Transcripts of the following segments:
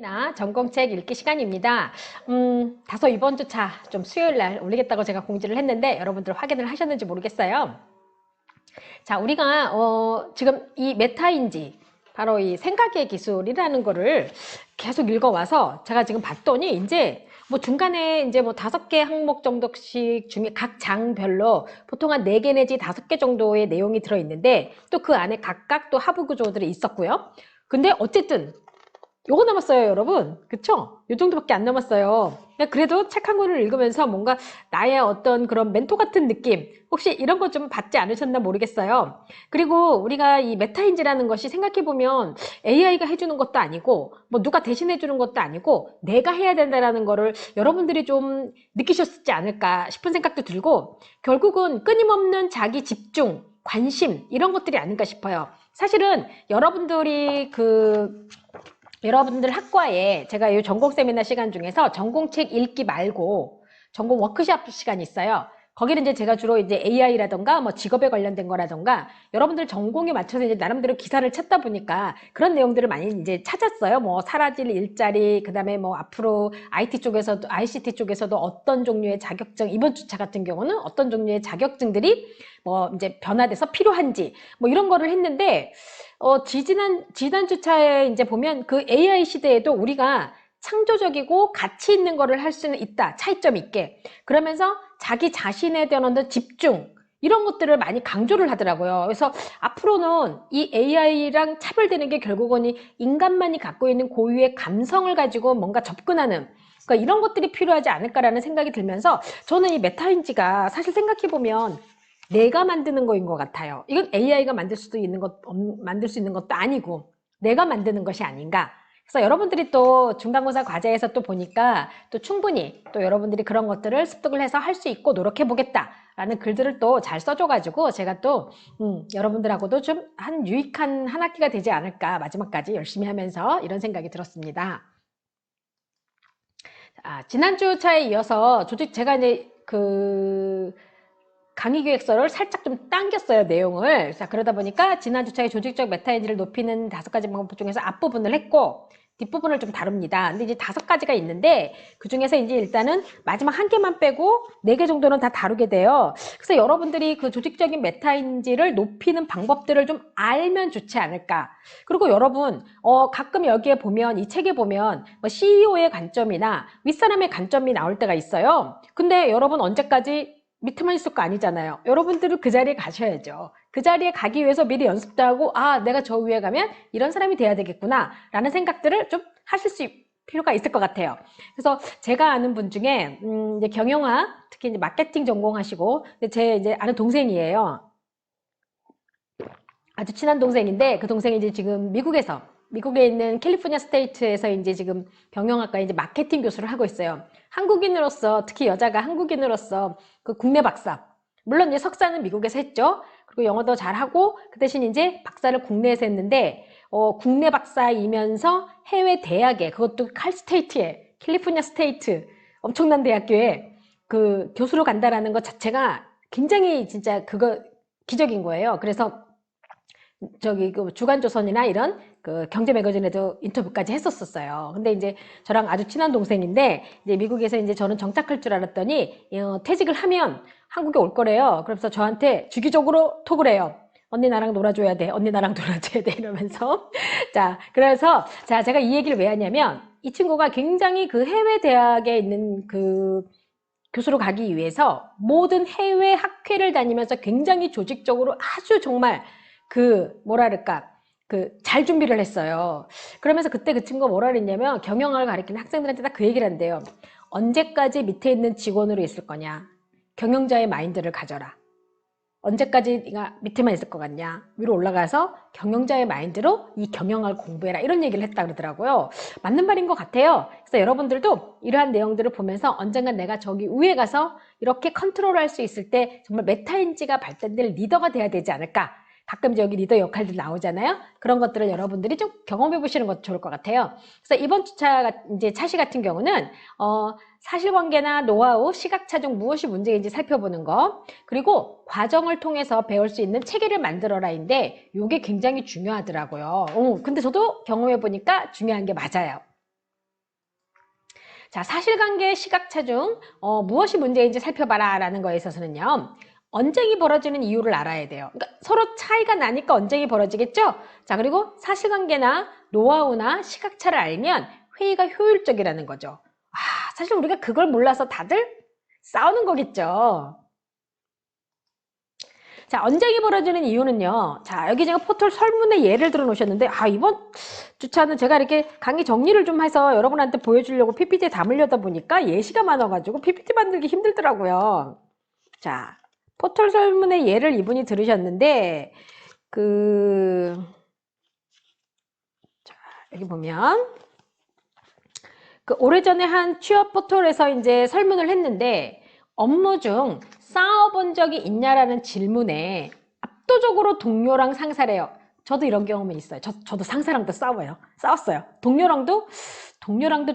나 전공책 읽기 시간입니다. 다소 이번 주차 좀 수요일 날 올리겠다고 제가 공지를 했는데 여러분들 확인을 하셨는지 모르겠어요. 자, 우리가 지금 이 메타인지 바로 이 생각의 기술이라는 거를 계속 읽어와서 제가 지금 봤더니 이제 뭐 중간에 이제 뭐 5개 항목 정도씩 중에 각 장별로 보통 한 4개 내지 5개 정도의 내용이 들어있는데 또 그 안에 각각 또 하부 구조들이 있었고요. 근데 어쨌든 요거 남았어요, 여러분. 그쵸? 요 정도밖에 안 남았어요. 그래도 책 한 권을 읽으면서 뭔가 나의 어떤 그런 멘토 같은 느낌, 혹시 이런 거 좀 받지 않으셨나 모르겠어요. 그리고 우리가 이 메타인지라는 것이 생각해보면 AI가 해주는 것도 아니고, 뭐 누가 대신해주는 것도 아니고, 내가 해야 된다라는 거를 여러분들이 좀 느끼셨지 않을까 싶은 생각도 들고, 결국은 끊임없는 자기 집중, 관심, 이런 것들이 아닌가 싶어요. 사실은 여러분들 학과에 제가 이 전공 세미나 시간 중에서 전공책 읽기 말고 전공 워크숍 시간이 있어요. 거기는 이제 제가 주로 이제 AI라던가 뭐 직업에 관련된 거라던가 여러분들 전공에 맞춰서 이제 나름대로 기사를 찾다 보니까 그런 내용들을 많이 이제 찾았어요. 뭐 사라질 일자리, 그다음에 뭐 앞으로 IT 쪽에서도 ICT 쪽에서도 어떤 종류의 자격증, 이번 주차 같은 경우는 어떤 종류의 자격증들이 뭐 이제 변화돼서 필요한지 뭐 이런 거를 했는데 지난 주차에 이제 보면 그 AI 시대에도 우리가 창조적이고 가치 있는 거를 할 수는 있다. 차이점 있게. 그러면서 자기 자신에 대한 어떤 집중, 이런 것들을 많이 강조를 하더라고요. 그래서 앞으로는 이 AI랑 차별되는 게 결국은 이 인간만이 갖고 있는 고유의 감성을 가지고 뭔가 접근하는, 그러니까 이런 것들이 필요하지 않을까라는 생각이 들면서 저는 이 메타인지가 사실 생각해보면 내가 만드는 거인 것 같아요. 이건 AI가 만들 수 있는 것도 아니고 내가 만드는 것이 아닌가. 그래서 여러분들이 또 중간고사 과제에서 또 보니까 또 충분히 또 여러분들이 그런 것들을 습득을 해서 할 수 있고 노력해 보겠다라는 글들을 또 잘 써줘가지고 제가 또 여러분들하고도 좀 한 유익한 한 학기가 되지 않을까, 마지막까지 열심히 하면서 이런 생각이 들었습니다. 지난주 차에 이어서 제가 이제 강의 기획서를 살짝 좀 당겼어요, 내용을. 자, 그러다 보니까 지난 주차에 조직적 메타인지를 높이는 5가지 방법 중에서 앞부분을 했고, 뒷부분을 좀 다룹니다. 근데 이제 5가지가 있는데, 그 중에서 이제 일단은 마지막 한 개만 빼고 4개 정도는 다 다루게 돼요. 그래서 여러분들이 그 조직적인 메타인지를 높이는 방법들을 좀 알면 좋지 않을까. 그리고 여러분, 가끔 여기에 보면, 이 책에 보면, 뭐 CEO의 관점이나 윗사람의 관점이 나올 때가 있어요. 근데 여러분 언제까지 밑에만 있을 거 아니잖아요. 여러분들은 그 자리에 가셔야죠. 그 자리에 가기 위해서 미리 연습도 하고, 내가 저 위에 가면 이런 사람이 돼야 되겠구나 라는 생각들을 좀 하실 필요가 있을 것 같아요. 그래서 제가 아는 분 중에 이제 경영학, 특히 이제 마케팅 전공하시고 제 이제 아는 동생이에요. 아주 친한 동생인데 그 동생이 이제 지금 미국에 있는 캘리포니아 스테이트에서 이제 지금 경영학과 이제 마케팅 교수를 하고 있어요. 한국인으로서, 특히 여자가 한국인으로서 그 국내 박사. 물론 이제 석사는 미국에서 했죠. 그리고 영어도 잘하고 그 대신 이제 박사를 국내에서 했는데 국내 박사이면서 해외 대학에, 그것도 칼스테이트에, 캘리포니아 스테이트 엄청난 대학교에 그 교수로 간다라는 것 자체가 굉장히 진짜 그거 기적인 거예요. 그래서 그 주간조선이나 이런 그 경제 매거진에도 인터뷰까지 했었어요. 근데 이제 저랑 아주 친한 동생인데 이제 미국에서 이제 저는 정착할 줄 알았더니 퇴직을 하면 한국에 올 거래요. 그래서 저한테 주기적으로 톡을 해요. 언니 나랑 놀아줘야 돼. 언니 나랑 놀아줘야 돼. 이러면서. 자, 그래서 제가 이 얘기를 왜 하냐면 이 친구가 굉장히 그 해외 대학에 있는 그 교수로 가기 위해서 모든 해외 학회를 다니면서 굉장히 조직적으로 아주 정말 잘 준비를 했어요. 그러면서 그때 그 친구가 뭐라 그랬냐면 경영학을 가르치는 학생들한테 딱 그 얘기를 한대요. 언제까지 밑에 있는 직원으로 있을 거냐? 경영자의 마인드를 가져라. 언제까지 네가 밑에만 있을 것 같냐? 위로 올라가서 경영자의 마인드로 이 경영을 공부해라. 이런 얘기를 했다 그러더라고요. 맞는 말인 것 같아요. 그래서 여러분들도 이러한 내용들을 보면서 언젠간 내가 저기 위에 가서 이렇게 컨트롤할 수 있을 때 정말 메타인지가 발달될 리더가 돼야 되지 않을까? 가끔 이제 여기 리더 역할들 나오잖아요. 그런 것들을 여러분들이 좀 경험해 보시는 것도 좋을 것 같아요. 그래서 이번 주차 이제 차시 같은 경우는 사실관계나 노하우, 시각차 중 무엇이 문제인지 살펴보는 거, 그리고 과정을 통해서 배울 수 있는 체계를 만들어라인데 이게 굉장히 중요하더라고요. 근데 저도 경험해 보니까 중요한 게 맞아요. 자, 사실관계의 시각차 중 무엇이 문제인지 살펴봐라 라는 거에 있어서는요. 언쟁이 벌어지는 이유를 알아야 돼요. 그러니까 서로 차이가 나니까 언쟁이 벌어지겠죠? 자, 그리고 사실관계나 노하우나 시각차를 알면 회의가 효율적이라는 거죠. 사실 우리가 그걸 몰라서 다들 싸우는 거겠죠. 자, 언쟁이 벌어지는 이유는요. 자, 여기 제가 포털 설문의 예를 들어 놓으셨는데, 이번 주차는 제가 이렇게 강의 정리를 좀 해서 여러분한테 보여주려고 PPT에 담으려다 보니까 예시가 많아가지고 PPT 만들기 힘들더라고요. 자, 포털 설문의 예를 이분이 들으셨는데, 자, 여기 보면, 오래전에 한 취업 포털에서 이제 설문을 했는데, 업무 중 싸워본 적이 있냐라는 질문에 압도적으로 동료랑 상사래요. 저도 이런 경험은 있어요. 저도 상사랑도 싸웠어요. 동료랑도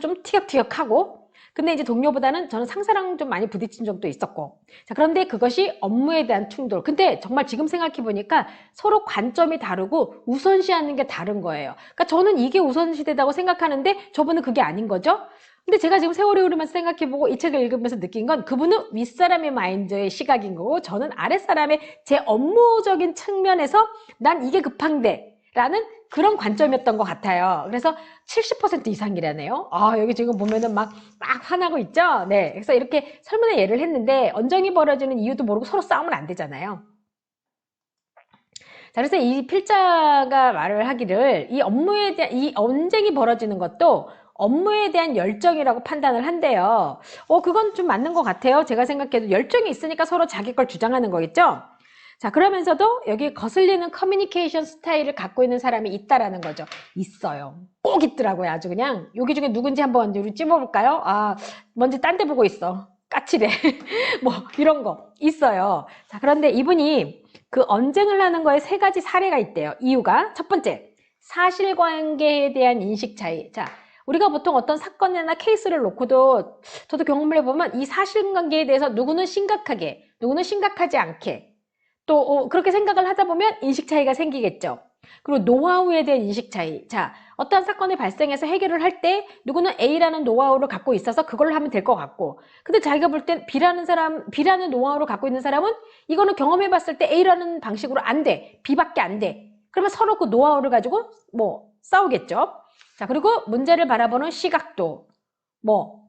좀 티격태격하고, 근데 이제 동료보다는 저는 상사랑 좀 많이 부딪힌 적도 있었고. 자, 그런데 그것이 업무에 대한 충돌. 근데 정말 지금 생각해 보니까 서로 관점이 다르고 우선시하는 게 다른 거예요. 그러니까 저는 이게 우선시되다고 생각하는데 저분은 그게 아닌 거죠. 근데 제가 지금 세월이 흐르면서 생각해보고 이 책을 읽으면서 느낀 건 그분은 윗사람의 마인드의 시각인 거고 저는 아랫사람의 제 업무적인 측면에서 난 이게 급한데 라는 그런 관점이었던 것 같아요. 그래서 70% 이상이라네요. 여기 지금 보면은 막 화나고 있죠? 네. 그래서 이렇게 설문의 예를 했는데 언쟁이 벌어지는 이유도 모르고 서로 싸우면 안 되잖아요. 자, 그래서 이 필자가 말을 하기를 이 업무에 대한 이 언쟁이 벌어지는 것도 업무에 대한 열정이라고 판단을 한대요. 그건 좀 맞는 것 같아요. 제가 생각해도 열정이 있으니까 서로 자기 걸 주장하는 거겠죠? 자, 그러면서도 여기 거슬리는 커뮤니케이션 스타일을 갖고 있는 사람이 있다라는 거죠. 있어요. 꼭 있더라고요. 아주 그냥. 여기 중에 누군지 한번 우리 찝어볼까요? 먼저 딴 데 보고 있어. 까칠해. 뭐 이런 거 있어요. 자, 그런데 이분이 그 언쟁을 하는 거에 3가지 사례가 있대요. 이유가 첫 번째, 사실관계에 대한 인식 차이. 자, 우리가 보통 어떤 사건이나 케이스를 놓고도 저도 경험을 해보면 이 사실관계에 대해서 누구는 심각하게, 누구는 심각하지 않게 또 그렇게 생각을 하다 보면 인식 차이가 생기겠죠. 그리고 노하우에 대한 인식 차이. 자, 어떠한 사건이 발생해서 해결을 할 때 누구는 A라는 노하우를 갖고 있어서 그걸로 하면 될 것 같고, 근데 자기가 볼 땐 B라는 노하우를 갖고 있는 사람은 이거는 경험해 봤을 때 A라는 방식으로 안 돼. B밖에 안 돼. 그러면 서로 그 노하우를 가지고 뭐 싸우겠죠. 자, 그리고 문제를 바라보는 시각도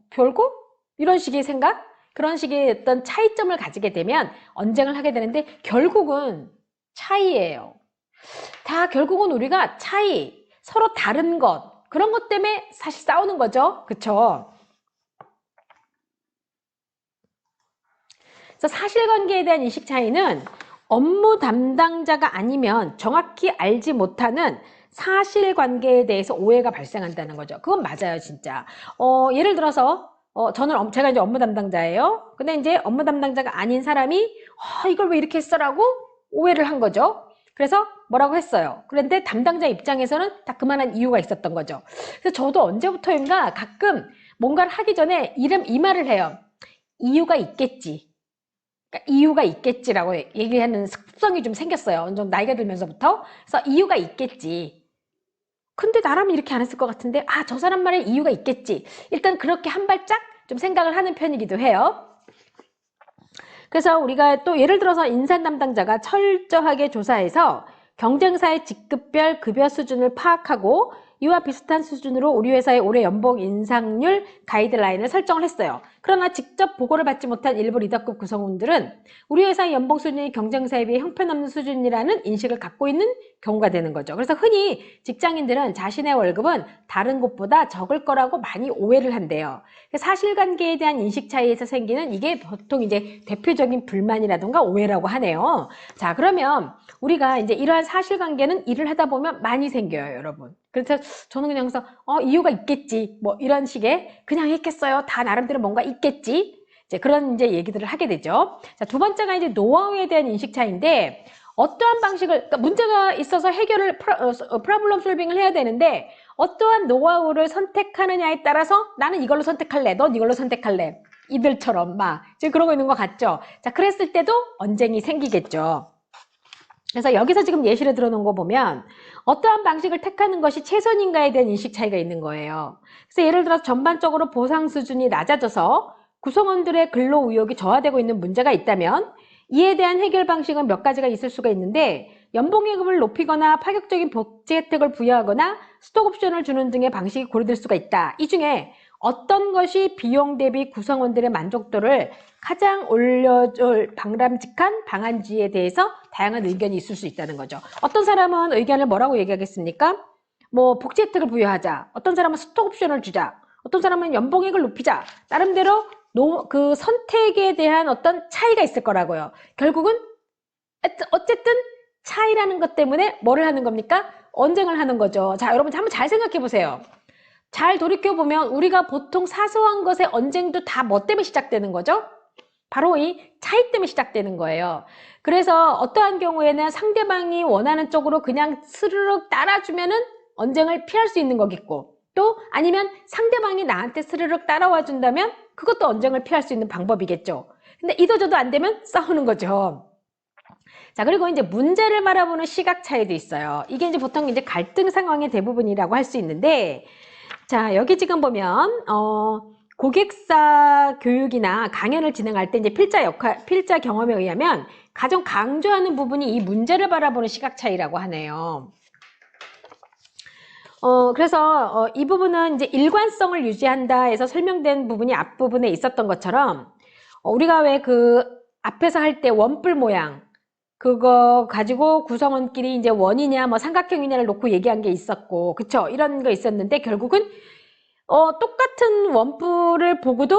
별거? 이런 식의 생각? 그런 식의 어떤 차이점을 가지게 되면 언쟁을 하게 되는데 결국은 차이예요. 다 결국은 우리가 차이, 서로 다른 것, 그런 것 때문에 사실 싸우는 거죠. 그쵸? 그래서 사실관계에 대한 인식 차이는 업무 담당자가 아니면 정확히 알지 못하는 사실관계에 대해서 오해가 발생한다는 거죠. 그건 맞아요, 진짜. 예를 들어서 제가 이제 업무 담당자예요. 근데 이제 업무 담당자가 아닌 사람이 이걸 왜 이렇게 했어라고 오해를 한 거죠. 그래서 뭐라고 했어요. 그런데 담당자 입장에서는 다 그만한 이유가 있었던 거죠. 그래서 저도 언제부터인가 가끔 뭔가를 하기 전에 이 말을 해요. 이유가 있겠지. 그러니까 이유가 있겠지라고 얘기하는 습성이 좀 생겼어요. 좀 나이가 들면서부터. 그래서 이유가 있겠지. 근데 나라면 이렇게 안 했을 것 같은데 저 사람 말에 이유가 있겠지. 일단 그렇게 한 발짝 좀 생각을 하는 편이기도 해요. 그래서 우리가 또 예를 들어서 인사 담당자가 철저하게 조사해서 경쟁사의 직급별 급여 수준을 파악하고 이와 비슷한 수준으로 우리 회사의 올해 연봉 인상률 가이드라인을 설정을 했어요. 그러나 직접 보고를 받지 못한 일부 리더급 구성원들은 우리 회사의 연봉 수준이 경쟁사에 비해 형편없는 수준이라는 인식을 갖고 있는 경우가 되는 거죠. 그래서 흔히 직장인들은 자신의 월급은 다른 곳보다 적을 거라고 많이 오해를 한대요. 사실관계에 대한 인식 차이에서 생기는 이게 보통 이제 대표적인 불만이라든가 오해라고 하네요. 자, 그러면 우리가 이제 이러한 사실관계는 일을 하다 보면 많이 생겨요, 여러분. 그래서 저는 그냥 그래서 이유가 있겠지 뭐 이런 식의 그냥 했겠어요. 다 나름대로 뭔가 있겠지. 이제 그런 이제 얘기들을 하게 되죠. 자, 두 번째가 이제 노하우에 대한 인식 차이인데 어떠한 방식을 그러니까 문제가 있어서 해결을 프로블럼 솔빙을 해야 되는데 어떠한 노하우를 선택하느냐에 따라서 나는 이걸로 선택할래. 넌 이걸로 선택할래. 이들처럼 막 지금 그러고 있는 것 같죠. 자, 그랬을 때도 언쟁이 생기겠죠. 그래서 여기서 지금 예시를 들어놓은 거 보면 어떠한 방식을 택하는 것이 최선인가에 대한 인식 차이가 있는 거예요. 그래서 예를 들어서 전반적으로 보상 수준이 낮아져서 구성원들의 근로 의욕이 저하되고 있는 문제가 있다면 이에 대한 해결 방식은 몇 가지가 있을 수가 있는데 연봉계급을 높이거나 파격적인 복지 혜택을 부여하거나 스톡 옵션을 주는 등의 방식이 고려될 수가 있다. 이 중에 어떤 것이 비용 대비 구성원들의 만족도를 가장 올려줄 바람직한 방안지에 대해서 다양한 의견이 있을 수 있다는 거죠. 어떤 사람은 의견을 뭐라고 얘기하겠습니까? 뭐 복지 혜택을 부여하자. 어떤 사람은 스톡 옵션을 주자. 어떤 사람은 연봉액을 높이자. 나름대로 그 선택에 대한 어떤 차이가 있을 거라고요. 결국은 어쨌든 차이라는 것 때문에 뭐를 하는 겁니까? 언쟁을 하는 거죠. 자, 여러분 한번 잘 생각해 보세요. 잘 돌이켜보면 우리가 보통 사소한 것의 언쟁도 다 뭐 때문에 시작되는 거죠? 바로 이 차이 때문에 시작되는 거예요. 그래서 어떠한 경우에는 상대방이 원하는 쪽으로 그냥 스르륵 따라주면은 언쟁을 피할 수 있는 거겠고, 또 아니면 상대방이 나한테 스르륵 따라와 준다면 그것도 언쟁을 피할 수 있는 방법이겠죠. 근데 이도저도 안 되면 싸우는 거죠. 자, 그리고 이제 문제를 바라보는 시각 차이도 있어요. 이게 이제 보통 이제 갈등 상황의 대부분이라고 할 수 있는데, 자, 여기 지금 보면, 고객사 교육이나 강연을 진행할 때 이제 필자 경험에 의하면 가장 강조하는 부분이 이 문제를 바라보는 시각 차이라고 하네요. 그래서 이 부분은 이제 일관성을 유지한다 해서 설명된 부분이 앞부분에 있었던 것처럼 우리가 왜 그 앞에서 할 때 원뿔 모양 그거 가지고 구성원끼리 이제 원이냐 뭐 삼각형이냐를 놓고 얘기한 게 있었고, 그쵸? 이런 거 있었는데 결국은 똑같은 원뿔을 보고도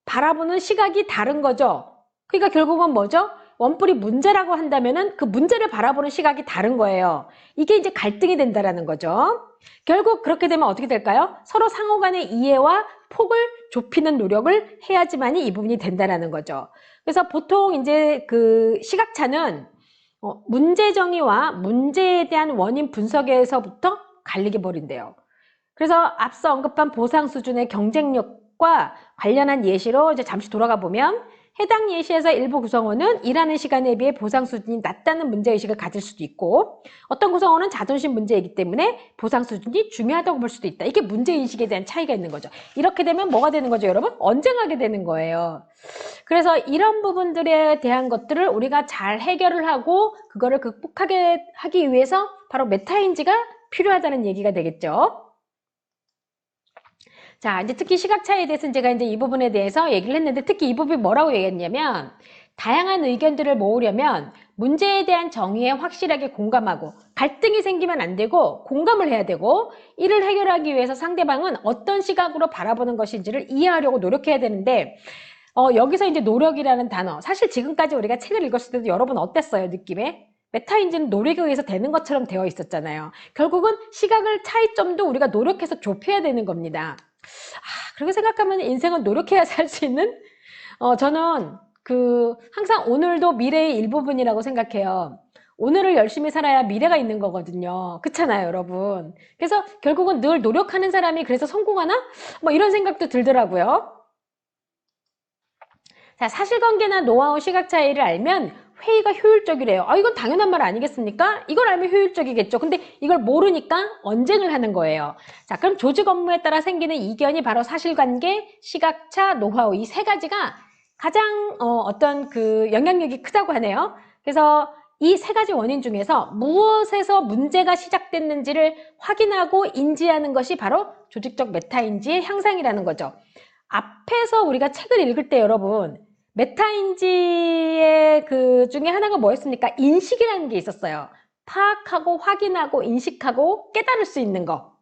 바라보는 시각이 다른 거죠. 그러니까 결국은 뭐죠? 원뿔이 문제라고 한다면은 그 문제를 바라보는 시각이 다른 거예요. 이게 이제 갈등이 된다라는 거죠. 결국 그렇게 되면 어떻게 될까요? 서로 상호 간의 이해와 폭을 좁히는 노력을 해야지만이 이 부분이 된다라는 거죠. 그래서 보통 이제 그 시각차는 문제 정의와 문제에 대한 원인 분석에서부터 갈리게 버린대요. 그래서 앞서 언급한 보상 수준의 경쟁력과 관련한 예시로 이제 잠시 돌아가 보면 해당 예시에서 일부 구성원은 일하는 시간에 비해 보상 수준이 낮다는 문제의식을 가질 수도 있고, 어떤 구성원은 자존심 문제이기 때문에 보상 수준이 중요하다고 볼 수도 있다. 이게 문제인식에 대한 차이가 있는 거죠. 이렇게 되면 뭐가 되는 거죠, 여러분? 언쟁하게 되는 거예요. 그래서 이런 부분들에 대한 것들을 우리가 잘 해결을 하고 그거를 극복하게 하기 위해서 바로 메타인지가 필요하다는 얘기가 되겠죠. 자, 이제 특히 시각 차이에 대해서는 제가 이제 이 부분에 대해서 얘기를 했는데, 특히 이 부분이 뭐라고 얘기했냐면, 다양한 의견들을 모으려면 문제에 대한 정의에 확실하게 공감하고, 갈등이 생기면 안 되고 공감을 해야 되고, 이를 해결하기 위해서 상대방은 어떤 시각으로 바라보는 것인지를 이해하려고 노력해야 되는데, 여기서 이제 노력이라는 단어, 사실 지금까지 우리가 책을 읽었을 때도 여러분 어땠어요, 느낌에? 메타인지는 노력에 의해서 되는 것처럼 되어 있었잖아요. 결국은 시각을 차이점도 우리가 노력해서 좁혀야 되는 겁니다. 그렇게 생각하면 인생은 노력해야 살 수 있는, 저는 항상 오늘도 미래의 일부분이라고 생각해요. 오늘을 열심히 살아야 미래가 있는 거거든요. 그렇잖아요, 여러분. 그래서 결국은 늘 노력하는 사람이 그래서 성공하나? 뭐 이런 생각도 들더라고요. 자, 사실관계나 노하우 시각 차이를 알면 회의가 효율적이래요. 이건 당연한 말 아니겠습니까? 이걸 알면 효율적이겠죠. 근데 이걸 모르니까 언쟁을 하는 거예요. 자, 그럼 조직 업무에 따라 생기는 이견이 바로 사실관계, 시각차, 노하우 이 세 가지가 가장 어떤 그 영향력이 크다고 하네요. 그래서 이 세 가지 원인 중에서 무엇에서 문제가 시작됐는지를 확인하고 인지하는 것이 바로 조직적 메타인지의 향상이라는 거죠. 앞에서 우리가 책을 읽을 때 여러분, 메타인지의 그 중에 하나가 뭐였습니까? 인식이라는 게 있었어요. 파악하고 확인하고 인식하고 깨달을 수 있는 거.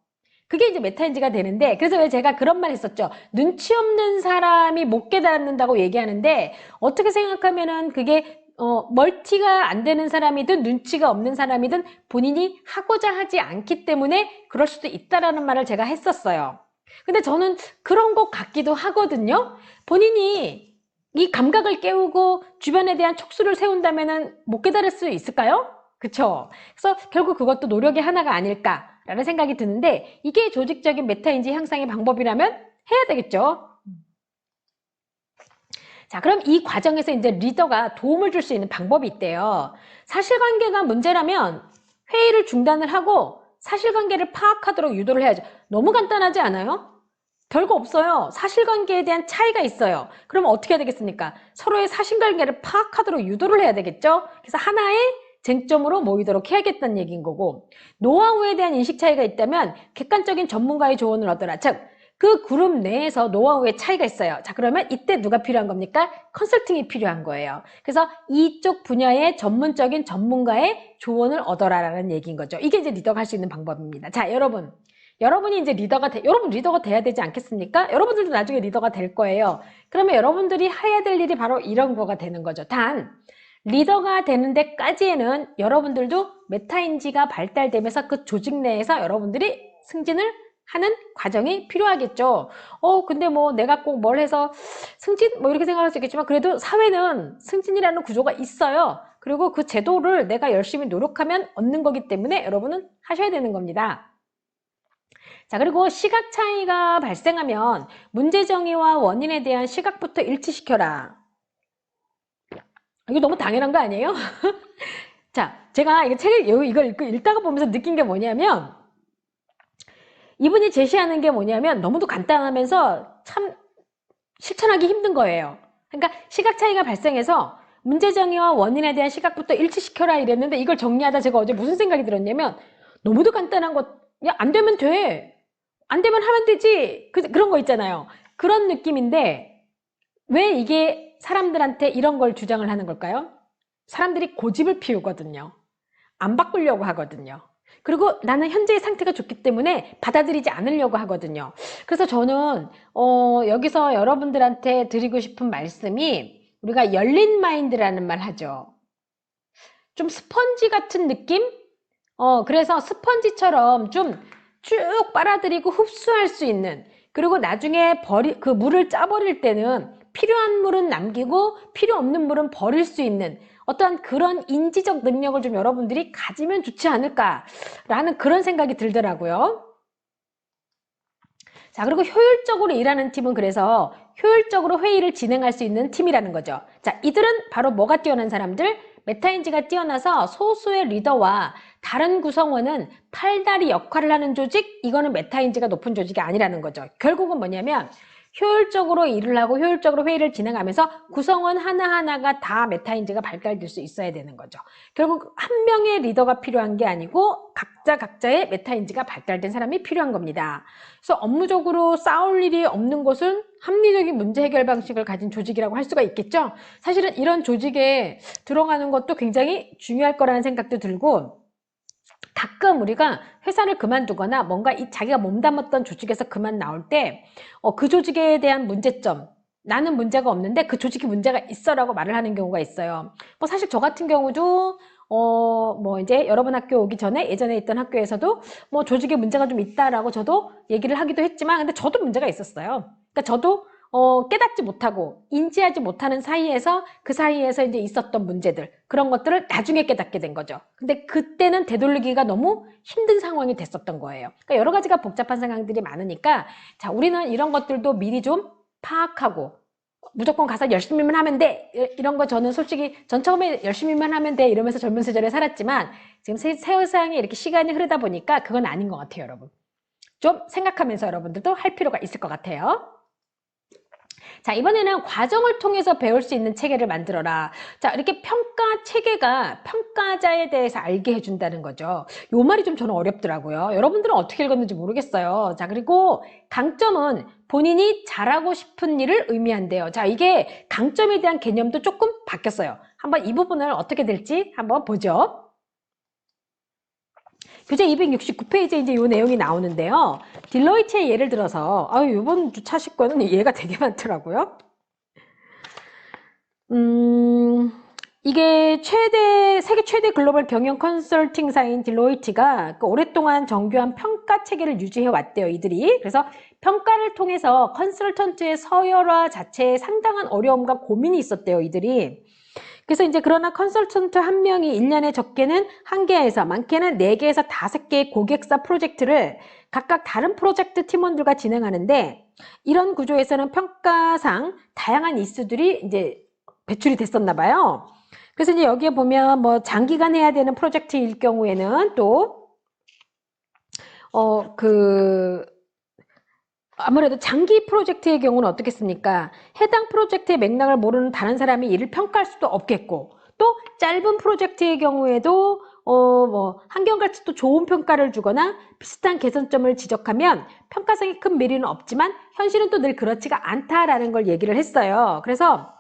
그게 이제 메타인지가 되는데, 그래서 왜 제가 그런 말 했었죠. 눈치 없는 사람이 못 깨닫는다고 얘기하는데, 어떻게 생각하면은 그게 멀티가 안 되는 사람이든 눈치가 없는 사람이든 본인이 하고자 하지 않기 때문에 그럴 수도 있다라는 말을 제가 했었어요. 근데 저는 그런 것 같기도 하거든요. 본인이 이 감각을 깨우고 주변에 대한 촉수를 세운다면은 못 깨달을 수 있을까요? 그쵸? 그래서 결국 그것도 노력의 하나가 아닐까라는 생각이 드는데, 이게 조직적인 메타인지 향상의 방법이라면 해야 되겠죠. 자, 그럼 이 과정에서 이제 리더가 도움을 줄 수 있는 방법이 있대요. 사실관계가 문제라면 회의를 중단을 하고 사실관계를 파악하도록 유도를 해야죠. 너무 간단하지 않아요? 별거 없어요. 사실관계에 대한 차이가 있어요. 그러면 어떻게 해야 되겠습니까? 서로의 사실관계를 파악하도록 유도를 해야 되겠죠? 그래서 하나의 쟁점으로 모이도록 해야겠다는 얘기인 거고, 노하우에 대한 인식 차이가 있다면 객관적인 전문가의 조언을 얻어라. 즉, 그 그룹 내에서 노하우의 차이가 있어요. 자, 그러면 이때 누가 필요한 겁니까? 컨설팅이 필요한 거예요. 그래서 이쪽 분야의 전문적인 전문가의 조언을 얻어라라는 얘기인 거죠. 이게 이제 리더가 할 수 있는 방법입니다. 자, 여러분이 이제 여러분 리더가 돼야 되지 않겠습니까? 여러분들도 나중에 리더가 될 거예요. 그러면 여러분들이 해야 될 일이 바로 이런 거가 되는 거죠. 단, 리더가 되는 데까지에는 여러분들도 메타인지가 발달되면서 그 조직 내에서 여러분들이 승진을 하는 과정이 필요하겠죠. 근데 뭐 내가 꼭 뭘 해서 승진? 뭐 이렇게 생각할 수 있겠지만 그래도 사회는 승진이라는 구조가 있어요. 그리고 그 제도를 내가 열심히 노력하면 얻는 거기 때문에 여러분은 하셔야 되는 겁니다. 자, 그리고 시각 차이가 발생하면 문제 정의와 원인에 대한 시각부터 일치시켜라. 이거 너무 당연한 거 아니에요? 자, 제가 이걸 읽다가 보면서 느낀 게 뭐냐면, 이분이 제시하는 게 뭐냐면 너무도 간단하면서 참 실천하기 힘든 거예요. 그러니까 시각 차이가 발생해서 문제 정의와 원인에 대한 시각부터 일치시켜라 이랬는데, 이걸 정리하다 제가 어제 무슨 생각이 들었냐면, 너무도 간단한 거, 야, 안 되면 돼. 안 되면 하면 되지. 그런 거 있잖아요. 그런 느낌인데, 왜 이게 사람들한테 이런 걸 주장을 하는 걸까요? 사람들이 고집을 피우거든요. 안 바꾸려고 하거든요. 그리고 나는 현재의 상태가 좋기 때문에 받아들이지 않으려고 하거든요. 그래서 저는 여기서 여러분들한테 드리고 싶은 말씀이, 우리가 열린 마인드라는 말 하죠. 좀 스펀지 같은 느낌? 그래서 스펀지처럼 좀 쭉 빨아들이고 흡수할 수 있는, 그리고 나중에 그 물을 짜버릴 때는 필요한 물은 남기고 필요 없는 물은 버릴 수 있는 어떤 그런 인지적 능력을 좀 여러분들이 가지면 좋지 않을까라는 그런 생각이 들더라고요. 자, 그리고 효율적으로 일하는 팀은 그래서 효율적으로 회의를 진행할 수 있는 팀이라는 거죠. 자, 이들은 바로 뭐가 뛰어난 사람들? 메타인지가 뛰어나서 소수의 리더와 다른 구성원은 팔다리 역할을 하는 조직, 이거는 메타인지가 높은 조직이 아니라는 거죠. 결국은 뭐냐면 효율적으로 일을 하고 효율적으로 회의를 진행하면서 구성원 하나하나가 다 메타인지가 발달될 수 있어야 되는 거죠. 결국 한 명의 리더가 필요한 게 아니고 각자의 메타인지가 발달된 사람이 필요한 겁니다. 그래서 업무적으로 싸울 일이 없는 곳은 합리적인 문제 해결 방식을 가진 조직이라고 할 수가 있겠죠. 사실은 이런 조직에 들어가는 것도 굉장히 중요할 거라는 생각도 들고, 가끔 우리가 회사를 그만두거나 뭔가 자기가 몸담았던 조직에서 그만 나올 때 그 조직에 대한 문제점, 나는 문제가 없는데 그 조직이 문제가 있어라고 말을 하는 경우가 있어요. 뭐 사실 저 같은 경우도 뭐 이제 여러분 학교 오기 전에 예전에 있던 학교에서도 뭐 조직에 문제가 좀 있다라고 저도 얘기를 하기도 했지만, 근데 저도 문제가 있었어요. 그러니까 저도 깨닫지 못하고 인지하지 못하는 사이에서 그 사이에서 이제 있었던 문제들, 그런 것들을 나중에 깨닫게 된 거죠. 근데 그때는 되돌리기가 너무 힘든 상황이 됐었던 거예요. 그러니까 여러 가지가 복잡한 상황들이 많으니까, 자, 우리는 이런 것들도 미리 좀 파악하고, 무조건 가서 열심히만 하면 돼, 이런 거 저는 솔직히 전 처음에 열심히만 하면 돼 이러면서 젊은 시절에 살았지만, 지금 세상에 이렇게 시간이 흐르다 보니까 그건 아닌 것 같아요. 여러분 좀 생각하면서 여러분들도 할 필요가 있을 것 같아요. 자, 이번에는 과정을 통해서 배울 수 있는 체계를 만들어라. 자, 이렇게 평가 체계가 평가자에 대해서 알게 해준다는 거죠. 요 말이 좀 저는 어렵더라고요. 여러분들은 어떻게 읽었는지 모르겠어요. 자, 그리고 강점은 본인이 잘하고 싶은 일을 의미한대요. 자, 이게 강점에 대한 개념도 조금 바뀌었어요. 한번 이 부분을 어떻게 될지 한번 보죠. 교재 269페이지에 이제 이 내용이 나오는데요. 딜로이트의 예를 들어서, 이번 주 차실 거는 예가 되게 많더라고요. 이게 세계 최대 글로벌 경영 컨설팅사인 딜로이트가 오랫동안 정교한 평가 체계를 유지해 왔대요, 이들이. 그래서 평가를 통해서 컨설턴트의 서열화 자체에 상당한 어려움과 고민이 있었대요, 이들이. 그래서 이제 그러나 컨설턴트 한 명이 1년에 적게는 1개에서 많게는 4개에서 5개의 고객사 프로젝트를 각각 다른 프로젝트 팀원들과 진행하는데, 이런 구조에서는 평가상 다양한 이슈들이 이제 배출이 됐었나 봐요. 그래서 이제 여기에 보면 뭐 장기간 해야 되는 프로젝트일 경우에는 또 아무래도 장기 프로젝트의 경우는 어떻겠습니까? 해당 프로젝트의 맥락을 모르는 다른 사람이 이를 평가할 수도 없겠고, 또 짧은 프로젝트의 경우에도 한결같이 또 좋은 평가를 주거나 비슷한 개선점을 지적하면 평가상에 큰 메리는 없지만 현실은 또 늘 그렇지가 않다라는 걸 얘기를 했어요. 그래서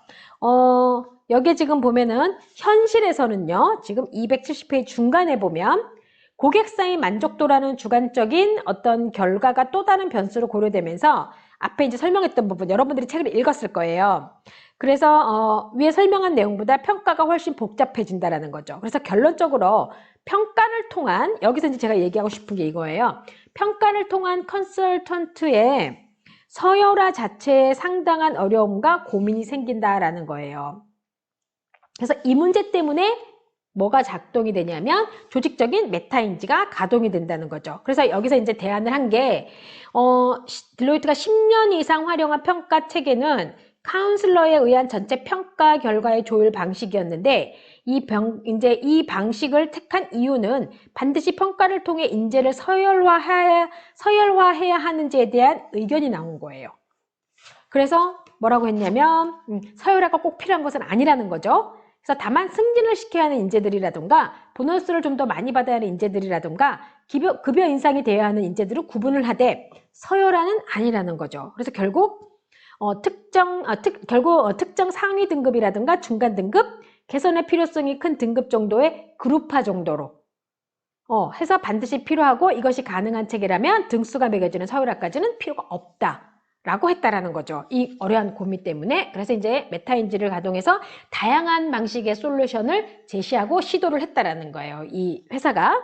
여기에 지금 보면은 현실에서는요, 지금 270페이지 중간에 보면 고객사의 만족도라는 주관적인 어떤 결과가 또 다른 변수로 고려되면서 앞에 이제 설명했던 부분 여러분들이 책을 읽었을 거예요. 그래서 위에 설명한 내용보다 평가가 훨씬 복잡해진다라는 거죠. 그래서 결론적으로 평가를 통한, 여기서 이제 제가 얘기하고 싶은 게 이거예요. 평가를 통한 컨설턴트의 서열화 자체에 상당한 어려움과 고민이 생긴다라는 거예요. 그래서 이 문제 때문에 뭐가 작동이 되냐면 조직적인 메타인지가 가동이 된다는 거죠. 그래서 여기서 이제 대안을 한 게 딜로이트가 10년 이상 활용한 평가 체계는 카운슬러에 의한 전체 평가 결과의 조율 방식이었는데, 이 방식을 택한 이유는 반드시 평가를 통해 인재를 서열화해야 하는지에 대한 의견이 나온 거예요. 그래서 뭐라고 했냐면 서열화가 꼭 필요한 것은 아니라는 거죠. 그래서 다만 승진을 시켜야 하는 인재들이라든가 보너스를 좀 더 많이 받아야 하는 인재들이라든가 급여 인상이 되어야 하는 인재들을 구분을 하되 서열화는 아니라는 거죠. 그래서 결국 특정 상위 등급이라든가 중간 등급, 개선의 필요성이 큰 등급 정도의 그룹화 정도로 해서 반드시 필요하고 이것이 가능한 체계라면 등수가 매겨지는 서열화까지는 필요가 없다. 라고 했다라는 거죠. 이 어려운 고민 때문에. 그래서 이제 메타인지를 가동해서 다양한 방식의 솔루션을 제시하고 시도를 했다라는 거예요. 이 회사가.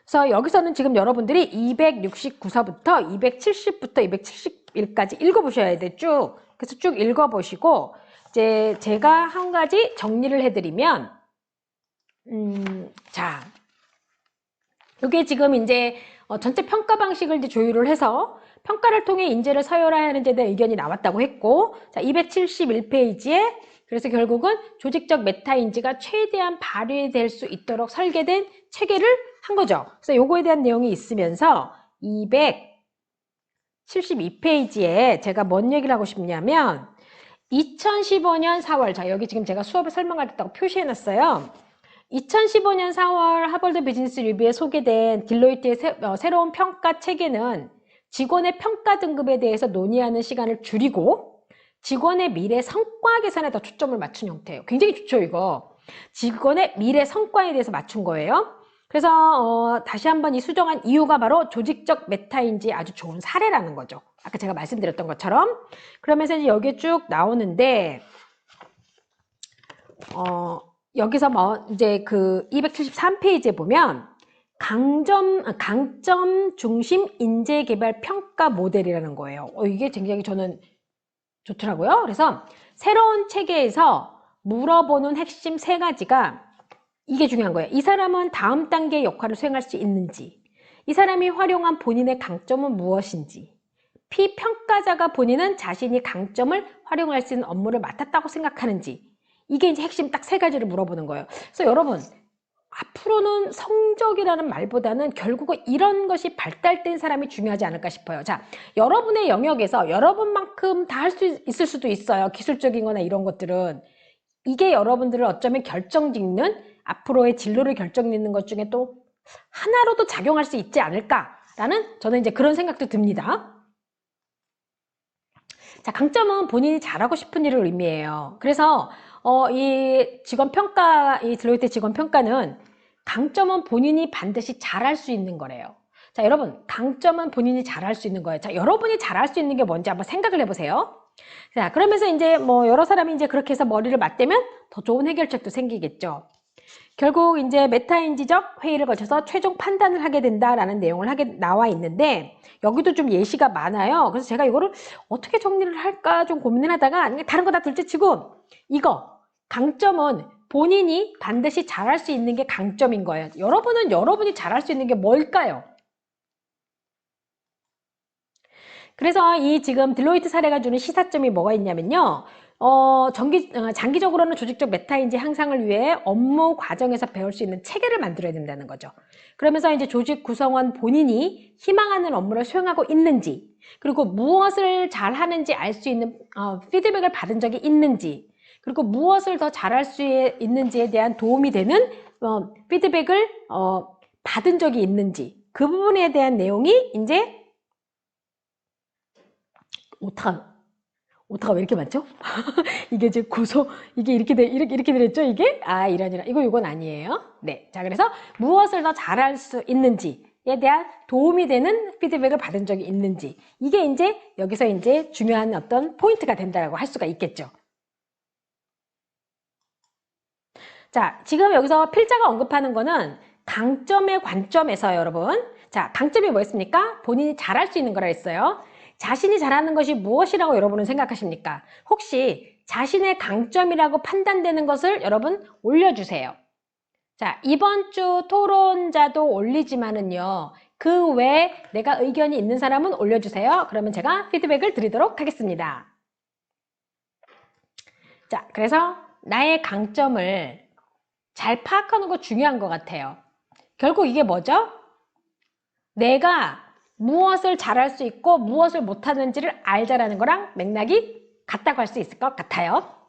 그래서 여기서는 지금 여러분들이 269서부터 270부터 271까지 읽어보셔야 돼, 쭉. 그래서 쭉 읽어보시고, 이제 제가 한 가지 정리를 해드리면, 자, 이게 지금 이제 전체 평가 방식을 이제 조율을 해서 평가를 통해 인재를 서열화하는 데 대한 의견이 나왔다고 했고, 자, 271페이지에 그래서 결국은 조직적 메타인지가 최대한 발휘될 수 있도록 설계된 체계를 한 거죠. 그래서 요거에 대한 내용이 있으면서 272페이지에 제가 뭔 얘기를 하고 싶냐면 2015년 4월, 자, 여기 지금 제가 수업을 설명하겠다고 표시해놨어요. 2015년 4월 하버드 비즈니스 리뷰에 소개된 딜로이트의 새로운 평가 체계는 직원의 평가 등급에 대해서 논의하는 시간을 줄이고 직원의 미래 성과 개선에 더 초점을 맞춘 형태예요. 굉장히 좋죠, 이거. 직원의 미래 성과에 대해서 맞춘 거예요. 그래서 다시 한번 이 수정한 이유가 바로 조직적 메타인지의 아주 좋은 사례라는 거죠. 아까 제가 말씀드렸던 것처럼. 그러면서 이제 여기에 쭉 나오는데 여기서 뭐 이제 그 273페이지에 보면 강점 중심 인재 개발 평가 모델이라는 거예요. 이게 굉장히 저는 좋더라고요. 그래서 새로운 체계에서 물어보는 핵심 3가지가 이게 중요한 거예요. 이 사람은 다음 단계의 역할을 수행할 수 있는지, 이 사람이 활용한 본인의 강점은 무엇인지, 피평가자가 본인은 자신이 강점을 활용할 수 있는 업무를 맡았다고 생각하는지, 이게 이제 핵심 딱 3가지를 물어보는 거예요. 그래서 여러분, 앞으로는 성적이라는 말보다는 결국은 이런 것이 발달된 사람이 중요하지 않을까 싶어요. 자, 여러분의 영역에서 여러분만큼 다 할 수 있을 수도 있어요. 기술적인 거나 이런 것들은. 이게 여러분들을 어쩌면 결정짓는, 앞으로의 진로를 결정짓는 것 중에 또 하나로도 작용할 수 있지 않을까라는 저는 이제 그런 생각도 듭니다. 자, 강점은 본인이 잘하고 싶은 일을 의미해요. 그래서 이 직원평가, 이 딜로이트 직원평가는 강점은 본인이 반드시 잘할 수 있는 거래요. 자, 여러분, 강점은 본인이 잘할 수 있는 거예요. 자, 여러분이 잘할 수 있는 게 뭔지 한번 생각을 해보세요. 자, 그러면서 이제 뭐 여러 사람이 이제 그렇게 해서 머리를 맞대면 더 좋은 해결책도 생기겠죠. 결국 이제 메타인지적 회의를 거쳐서 최종 판단을 하게 된다라는 내용을 나와 있는데 여기도 좀 예시가 많아요. 그래서 제가 이거를 어떻게 정리를 할까 좀 고민을 하다가 다른 거 다 둘째치고 이거 강점은 본인이 반드시 잘할 수 있는 게 강점인 거예요. 여러분은 여러분이 잘할 수 있는 게 뭘까요? 그래서 이 지금 딜로이트 사례가 주는 시사점이 뭐가 있냐면요. 장기적으로는 조직적 메타인지 향상을 위해 업무 과정에서 배울 수 있는 체계를 만들어야 된다는 거죠. 그러면서 이제 조직 구성원 본인이 희망하는 업무를 수행하고 있는지, 그리고 무엇을 잘하는지 알 수 있는 피드백을 받은 적이 있는지, 그리고 무엇을 더 잘할 수 있는지에 대한 도움이 되는 피드백을 받은 적이 있는지, 그 부분에 대한 내용이 이제 오타가 왜 이렇게 많죠? 이게 이제 이게 이렇게 되랬죠, 이게? 이런. 이건 아니에요. 네. 자, 그래서 무엇을 더 잘할 수 있는지에 대한 도움이 되는 피드백을 받은 적이 있는지. 이게 이제 여기서 이제 중요한 어떤 포인트가 된다고 할 수가 있겠죠. 자, 지금 여기서 필자가 언급하는 거는 강점의 관점에서요, 여러분. 자, 강점이 뭐였습니까? 본인이 잘할 수 있는 거라 했어요. 자신이 잘하는 것이 무엇이라고 여러분은 생각하십니까? 혹시 자신의 강점이라고 판단되는 것을 여러분 올려주세요. 자, 이번 주 토론자도 올리지만은요, 그 외에 내가 의견이 있는 사람은 올려주세요. 그러면 제가 피드백을 드리도록 하겠습니다. 자, 그래서 나의 강점을 잘 파악하는 거 중요한 것 같아요. 결국 이게 뭐죠? 내가 무엇을 잘할 수 있고 무엇을 못하는지를 알자라는 거랑 맥락이 같다고 할 수 있을 것 같아요.